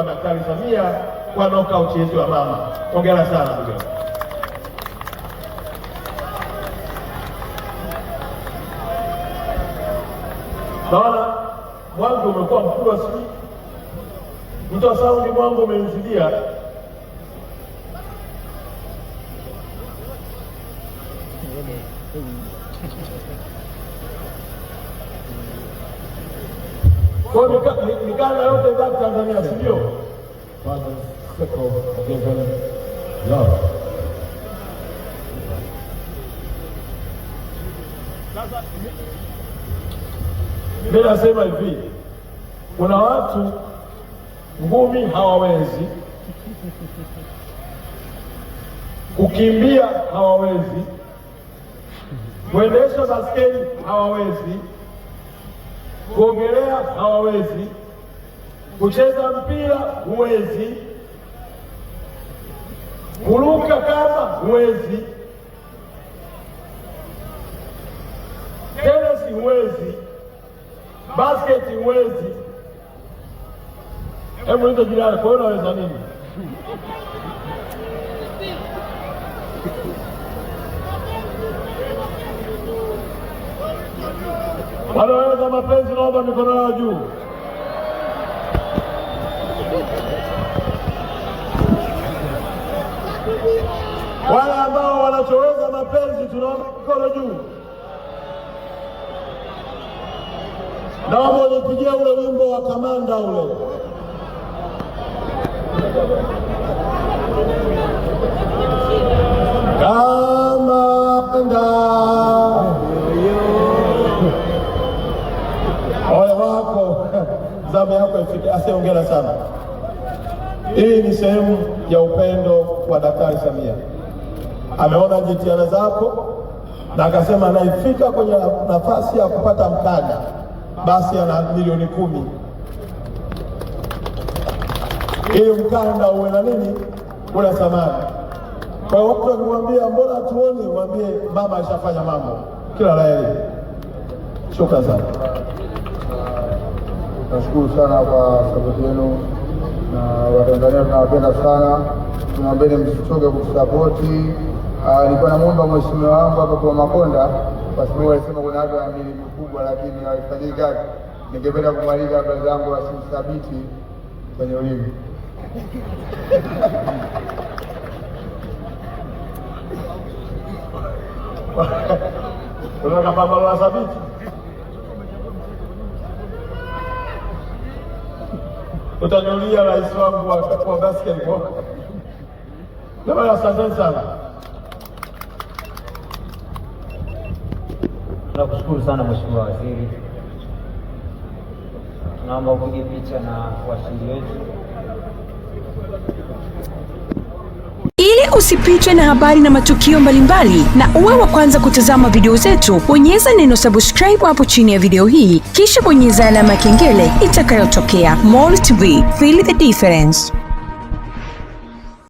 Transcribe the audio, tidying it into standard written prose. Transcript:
Daktari Samia kwa knockout yetu ya mama. Hongera sana ndugu. Naona mwangu umekuwa mkubwa siku. Mtu wa saundi mwangu umenizidia. Kwa mikanda yote za Tanzania sio? Mimi nasema hivi, kuna watu ngumi hawawezi, kukimbia hawawezi, kuendesha baskeli hawawezi, kuogelea hawawezi, kucheza mpira huwezi, kuruka kama huwezi, tenisi huwezi, basketi huwezi. Hebu ndio jirani, kwa hiyo unaweza nini? Wanaweza mapenzi, naomba mikono yao juu. Wale ambao wanachoweza mapenzi tunaomba mikono juu. Naomba unipigie ule wimbo wa Kamanda ule. Kamanda ole wako zamu yako ifike. Asiongera sana. Hii ni sehemu ya upendo wa Daktari Samia. Ameona jitihada zako na akasema anaifika kwenye nafasi ya kupata mkanda, basi ana milioni 10 ili mkanda uwe na nini, una thamani. Kwa hiyo watu wakimwambia mbona tuoni, mwambie mama ashafanya mambo. Kila la heri. Shukrani sana. Nashukuru sana kwa support yenu, na Watanzania tunawapenda sana. Tunaombeni msichoke kutusapoti. Nilikuwa namuomba mheshimiwa wangu hapa kwa Makonda, kwa sababu alisema kuna watu wana milioni kubwa lakini hawafanyii kazi. Ningependa kumaliza habari zangu wasimthabiti kwenye ulimi. Unataka pambano la thabiti? Utaniulia rais wangu wa basketball. Jamani, asante sana. Tunakushukuru sana Mheshimiwa Waziri. Tunaomba upige picha na washindi wetu. Ili usipitwe na habari na matukio mbalimbali na uwe wa kwanza kutazama video zetu, bonyeza neno subscribe hapo chini ya video hii, kisha bonyeza alama ya kengele itakayotokea. More TV, feel the difference.